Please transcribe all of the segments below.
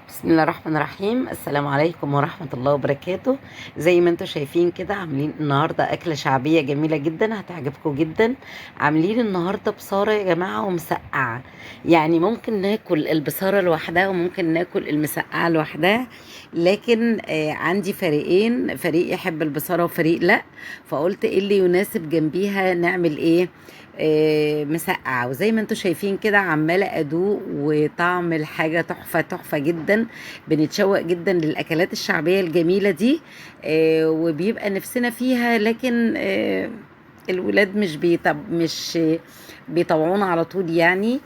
بسم الله الرحمن الرحيم. السلام عليكم ورحمة الله وبركاته. زي ما انتم شايفين كده عاملين النهاردة أكلة شعبية جميلة جدا هتعجبكم جدا. عاملين النهاردة بصارة يا جماعة ومسقعة. يعني ممكن ناكل البصارة لوحدها وممكن ناكل المسقعة لوحدها، لكن عندي فريقين، فريق يحب البصارة وفريق لا. فقلت ايه اللي يناسب جنبيها نعمل ايه؟ مسقعة. وزي ما انتم شايفين كده عمالة ادوق وطعم الحاجة تحفة تحفة جدا. بنتشوق جدا للأكلات الشعبية الجميلة دي. وبيبقى نفسنا فيها، لكن الولاد مش بيطوعونا على طول يعني.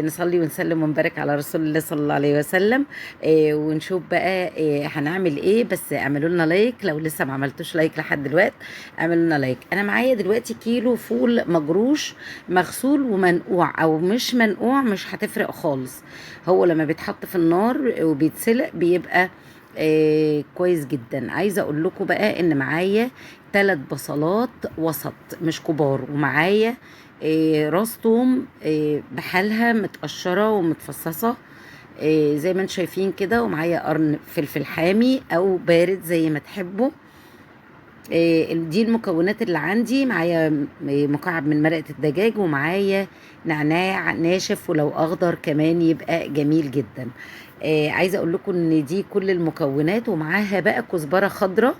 نصلي ونسلم ونبارك على رسول الله صلى الله عليه وسلم. ونشوف بقى هنعمل ايه. بس اعملوا لنا لايك لو لسه ما عملتوش لايك لحد دلوقتي. اعملوا لنا لايك. انا معايا دلوقتي كيلو فول مجروش، مغسول ومنقوع او مش منقوع مش هتفرق خالص. هو لما بيتحط في النار وبيتسلق بيبقى كويس جدا. عايزه اقول لكم بقى ان معايا 3 بصلات وسط مش كبار، ومعايا راس توم بحالها متقشره ومتفصصه زي ما انتم شايفين كده. ومعايا قرن فلفل حامي او بارد زي ما تحبوا. دي المكونات اللي عندي. معايا مكعب من مرقة الدجاج، ومعايا نعناع ناشف ولو اخضر كمان يبقى جميل جدا. عايزه اقول لكم ان دي كل المكونات، ومعاها بقى كزبره خضراء.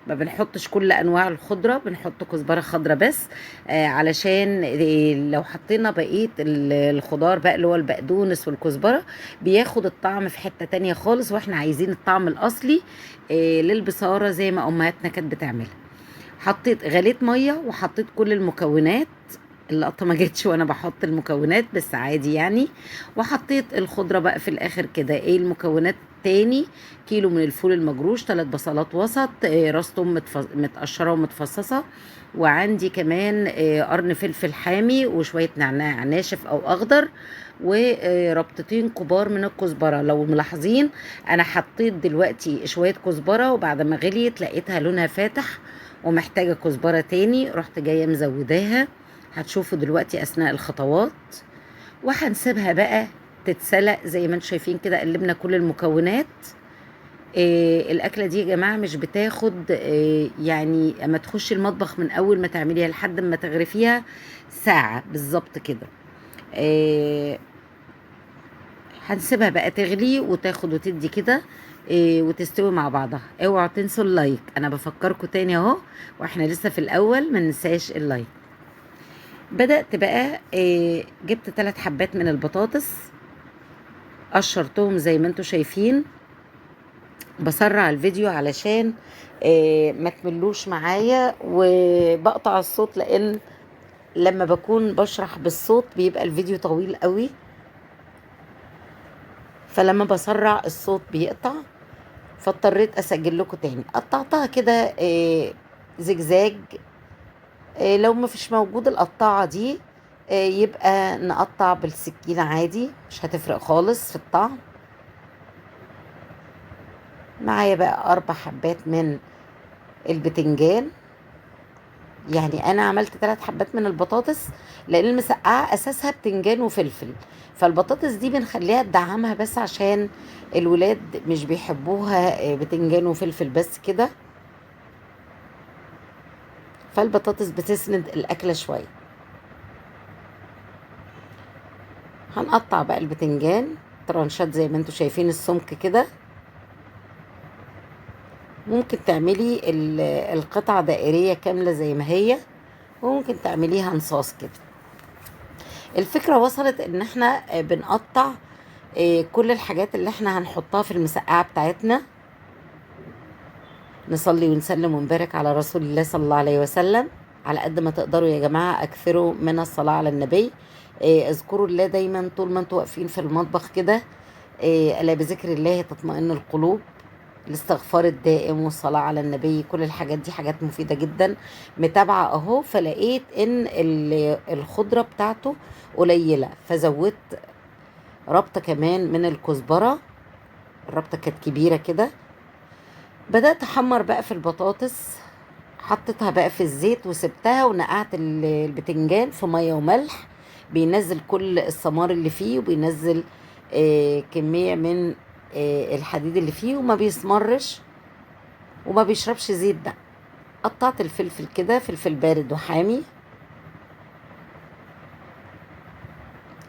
ما بنحطش كل انواع الخضره، بنحط كزبره خضراء بس. علشان لو حطينا بقيه الخضار بقى اللي هو البقدونس والكزبره بياخد الطعم في حته تانية خالص، واحنا عايزين الطعم الاصلي للبصاره زي ما امهاتنا كانت بتعملها. غليت ميه وحطيت كل المكونات. اللقطه ما جتش وانا بحط المكونات بس عادي يعني. وحطيت الخضره بقى في الاخر كده. ايه المكونات تاني؟ كيلو من الفول المجروش، 3 بصلات وسط، راس توم متقشره ومتفصصه، وعندي كمان قرن فلفل حامي وشويه نعناع ناشف او اخضر، وربطتين كبار من الكزبره. لو ملاحظين انا حطيت دلوقتي شويه كزبره، وبعد ما غليت لقيتها لونها فاتح ومحتاجة كزبرة تاني، رحت جاية مزوداها. هتشوفوا دلوقتي أثناء الخطوات. وهنسيبها بقى تتسلق زي ما انتم شايفين كده. قلبنا كل المكونات. الأكلة دي يا جماعة مش بتاخد يعني اما تخشي المطبخ من أول ما تعمليها لحد ما تغرفيها ساعة بالظبط كده. آه هنسيبها بقى تغلي وتاخد وتدي كده وتستوي مع بعضها. اوعوا تنسوا اللايك، انا بفكركم تاني اهو، واحنا لسه في الاول ما ننساش اللايك. بدأت بقى جبت 3 حبات من البطاطس، قشرتهم زي ما انتم شايفين. بسرع الفيديو علشان ما تملوش معايا، وبقطع الصوت لان لما بكون بشرح بالصوت بيبقى الفيديو طويل قوي، فلما بسرع الصوت بيقطع. فاضطريت اسجل لكم تاني. قطعتها كده زجزاج. لو ما فيش موجود القطاعة دي يبقى نقطع بالسكينة عادي، مش هتفرق خالص في الطعم. معايا بقى 4 حبات من البتنجان. يعني انا عملت 3 حبات من البطاطس لان المسقعة اساسها بتنجان وفلفل، فالبطاطس دي بنخليها تدعمها بس عشان الولاد مش بيحبوها بتنجان وفلفل بس كده، فالبطاطس بتسند الاكلة شوية. هنقطع بقى البتنجان طرنشات زي ما انتوا شايفين السمك كده. ممكن تعملي القطعة دائرية كاملة زي ما هي، وممكن تعمليها نصاص كده. الفكرة وصلت ان احنا بنقطع كل الحاجات اللي احنا هنحطها في المسقعة بتاعتنا. نصلي ونسلم ونبارك على رسول الله صلى الله عليه وسلم. على قد ما تقدروا يا جماعة اكثروا من الصلاة على النبي. اذكروا الله دايما طول ما انتوا واقفين في المطبخ كده. ألا بذكر الله تطمئن القلوب. الاستغفار الدائم والصلاة على النبي، كل الحاجات دي حاجات مفيدة جدا. متابعة اهو، فلقيت ان الخضرة بتاعته قليلة فزودت ربطة كمان من الكزبرة. الربطة كانت كبيرة كده. بدأت احمر بقى في البطاطس. حطيتها بقى في الزيت وسبتها، ونقعت البتنجان في مية وملح بينزل كل الثمار اللي فيه، وبينزل كمية من الحديد اللي فيه وما بيسمرش وما بيشربش زيت ده. قطعت الفلفل كده، فلفل بارد وحامي.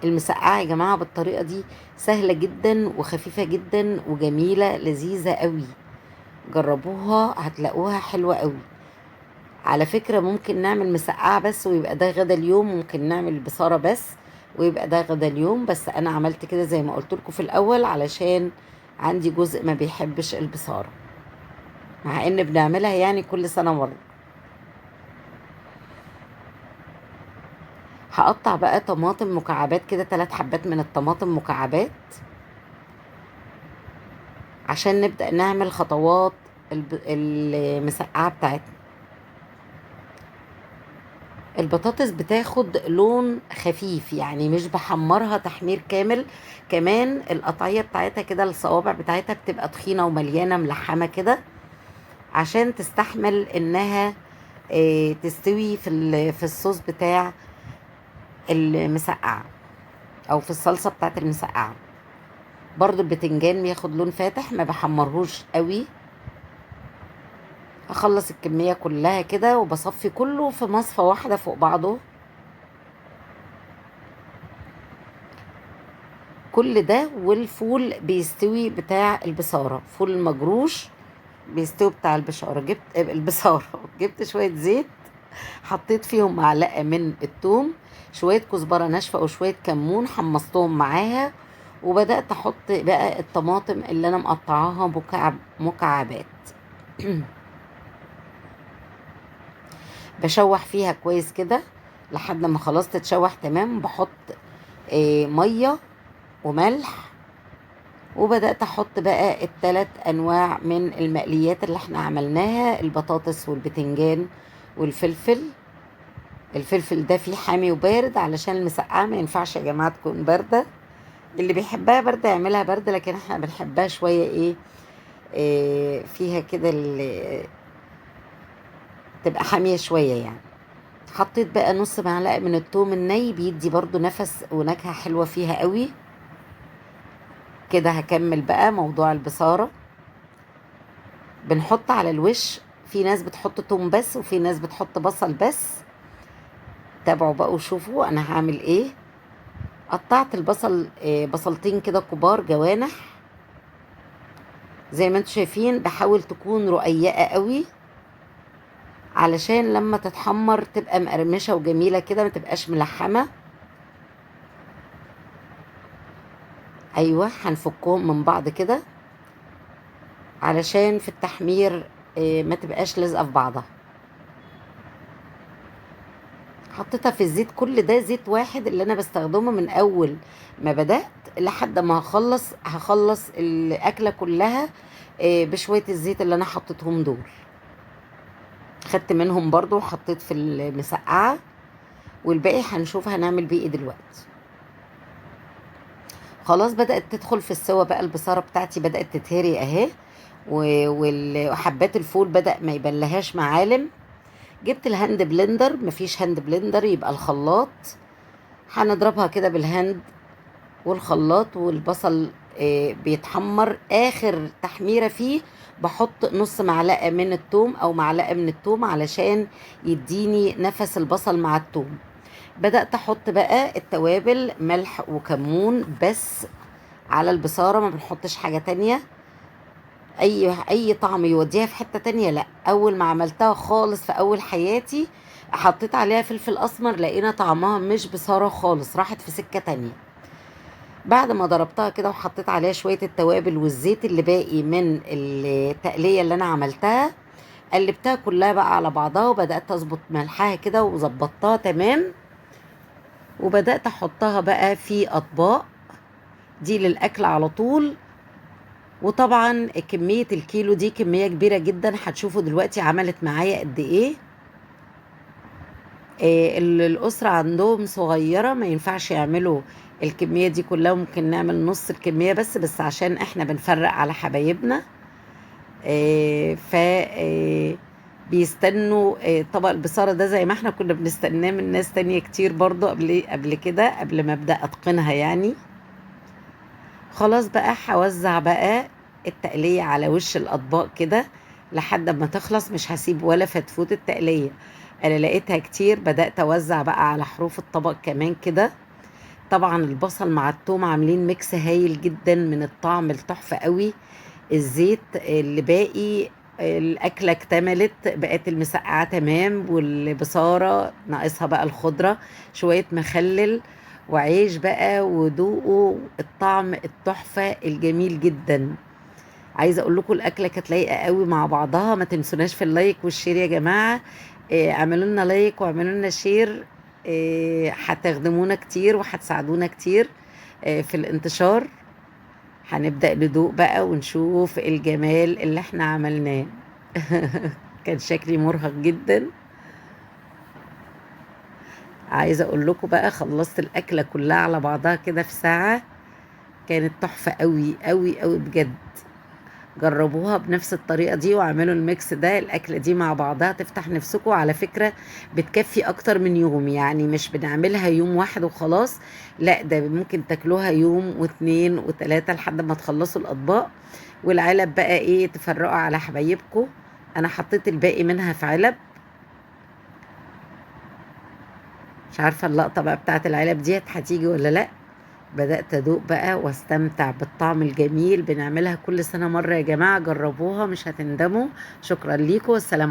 المسقعة يا جماعة بالطريقة دي سهلة جدا وخفيفة جدا وجميلة لذيذة قوي. جربوها هتلاقوها حلوة قوي. على فكرة ممكن نعمل مسقعة بس ويبقى ده غدا اليوم، ممكن نعمل بصارة بس ويبقى ده غدا اليوم، بس انا عملت كده زي ما قلت لكم في الاول علشان عندي جزء ما بيحبش البصارة، مع ان بنعملها يعني كل سنة مرة. هقطع بقى طماطم مكعبات كده، 3 حبات من الطماطم مكعبات عشان نبدأ نعمل خطوات المسقعة بتاعتنا. البطاطس بتاخد لون خفيف، يعني مش بحمرها تحمير كامل. كمان القطعية بتاعتها كده، الصوابع بتاعتها بتبقى تخينة ومليانة ملحمة كده عشان تستحمل انها تستوي في الصوص بتاع المسقعة او في الصلصة بتاعت المسقعة. برضو البتنجان بياخد لون فاتح، ما بحمرهوش قوي. اخلص الكمية كلها كده وبصفي كله في مصفى واحدة فوق بعضه. كل ده والفول بيستوي بتاع البصارة، فول المجروش بيستوي بتاع البشارة. جبت البصارة جبت شوية زيت، حطيت فيهم معلقة من الثوم، شوية كزبرة ناشفة وشوية كمون، حمصتهم معاها. وبدأت احط بقى الطماطم اللي انا مقطعاها مكعبات. بشوح فيها كويس كده لحد ما خلاص تتشوح تمام. بحط مية وملح، وبدأت احط بقى ال3 انواع من المقليات اللي احنا عملناها، البطاطس والبتنجان والفلفل. الفلفل ده فيه حامي وبارد علشان المسقعة ما ينفعش يا جماعة تكون باردة. اللي بيحبها باردة يعملها باردة، لكن احنا بنحبها شوية فيها كده تبقى حامية شوية يعني. حطيت بقى نص معلقة من الثوم الني، بيدي برضو نفس ونكهة حلوة فيها قوي كده. هكمل بقى موضوع البصارة. بنحط على الوش، في ناس بتحط توم بس وفي ناس بتحط بصل بس. تابعوا بقى وشوفوا انا هعمل ايه. قطعت البصل بصلتين كده كبار جوانح زي ما انتم شايفين. بحاول تكون رقيقة قوي علشان لما تتحمر تبقى مقرمشة وجميلة كده، ما تبقاش ملحمة. ايوه، هنفكهم من بعض كده علشان في التحمير ما تبقاش لازقة في بعضها. حطيتها في الزيت، كل ده زيت واحد اللي انا بستخدمه من اول ما بدأت لحد ما هخلص الاكلة كلها بشوية الزيت اللي انا حطيتهم دول. خدت منهم برضو وحطيت في المسقعة، والباقي هنشوف هنعمل بيه ايه دلوقتي. خلاص بدأت تدخل في السوا بقى، البصارة بتاعتي بدأت تتهري اهي، وحبات الفول بدأ ما يبلهاش معالم. جبت الهاند بلندر، مفيش هاند بلندر يبقى الخلاط. هنضربها كده بالهاند والخلاط. والبصل بيتحمر، اخر تحميرة فيه بحط نص معلقة من الثوم او معلقة من الثوم علشان يديني نفس البصل مع الثوم. بدأت احط بقى التوابل، ملح وكمون بس على البصارة، ما بنحطش حاجة تانية. اي طعم يوديها في حتة تانية لا. اول ما عملتها خالص في اول حياتي حطيت عليها فلفل اسمر، لقينا طعمها مش بصارة خالص، راحت في سكة تانية. بعد ما ضربتها كده وحطيت عليها شوية التوابل والزيت اللي باقي من التقلية اللي انا عملتها، قلبتها كلها بقى على بعضها وبدأت اظبط ملحها كده وظبطتها تمام. وبدأت احطها بقى في اطباق دي للاكل على طول. وطبعا كمية الكيلو دي كمية كبيرة جدا، هتشوفوا دلوقتي عملت معايا قد ايه. الأسرة عندهم صغيرة ما ينفعش يعملوا الكمية دي كلها، ممكن نعمل نص الكمية بس عشان احنا بنفرق على حبايبنا. ف بيستنوا طبق البصارة ده زي ما احنا كنا بنستناه من ناس تانية كتير برضو قبل كده، قبل ما ابدأ اتقنها يعني. خلاص بقى هوزع بقى التقلية على وش الأطباق كده لحد ما تخلص، مش هسيب ولا فتفوت التقلية. أنا لقيتها كتير، بدأت أوزع بقى على حروف الطبق كمان كده. طبعا البصل مع الثوم عاملين ميكس هايل جدا من الطعم التحفة قوي. الزيت اللي باقي، الأكلة اكتملت، بقت المسقعة تمام، والبصارة ناقصها بقى الخضرة، شوية مخلل وعيش بقى، ودوقوا الطعم التحفة الجميل جدا. عايزة اقول لكم الأكلة كانت لايقة قوي مع بعضها. ما تنسوناش في اللايك والشير يا جماعة. اعملوا لنا لايك واعملوا لنا شير. هتخدمونا كتير وهتساعدونا كتير في الانتشار. هنبدأ ندوق بقى ونشوف الجمال اللي احنا عملناه. كان شكلي مرهق جدا. عايزة اقول لكم بقى خلصت الأكلة كلها على بعضها كده في ساعة. كانت تحفة قوي قوي قوي بجد. جربوها بنفس الطريقة دي واعملوا الميكس ده، الأكلة دي مع بعضها تفتح نفسكم على فكرة. بتكفي أكتر من يوم، يعني مش بنعملها يوم واحد وخلاص. لا، ده ممكن تاكلوها يوم واتنين وتلاتة لحد ما تخلصوا الأطباق. والعلب بقى ايه، تفرقوا على حبايبكم. أنا حطيت الباقي منها في علب. مش عارفة اللقطة بقى بتاعت العلب ديت هتيجي ولا لأ. بدأت أدوق بقى واستمتع بالطعم الجميل. بنعملها كل سنة مرة يا جماعة، جربوها مش هتندموا. شكرا ليكم والسلام.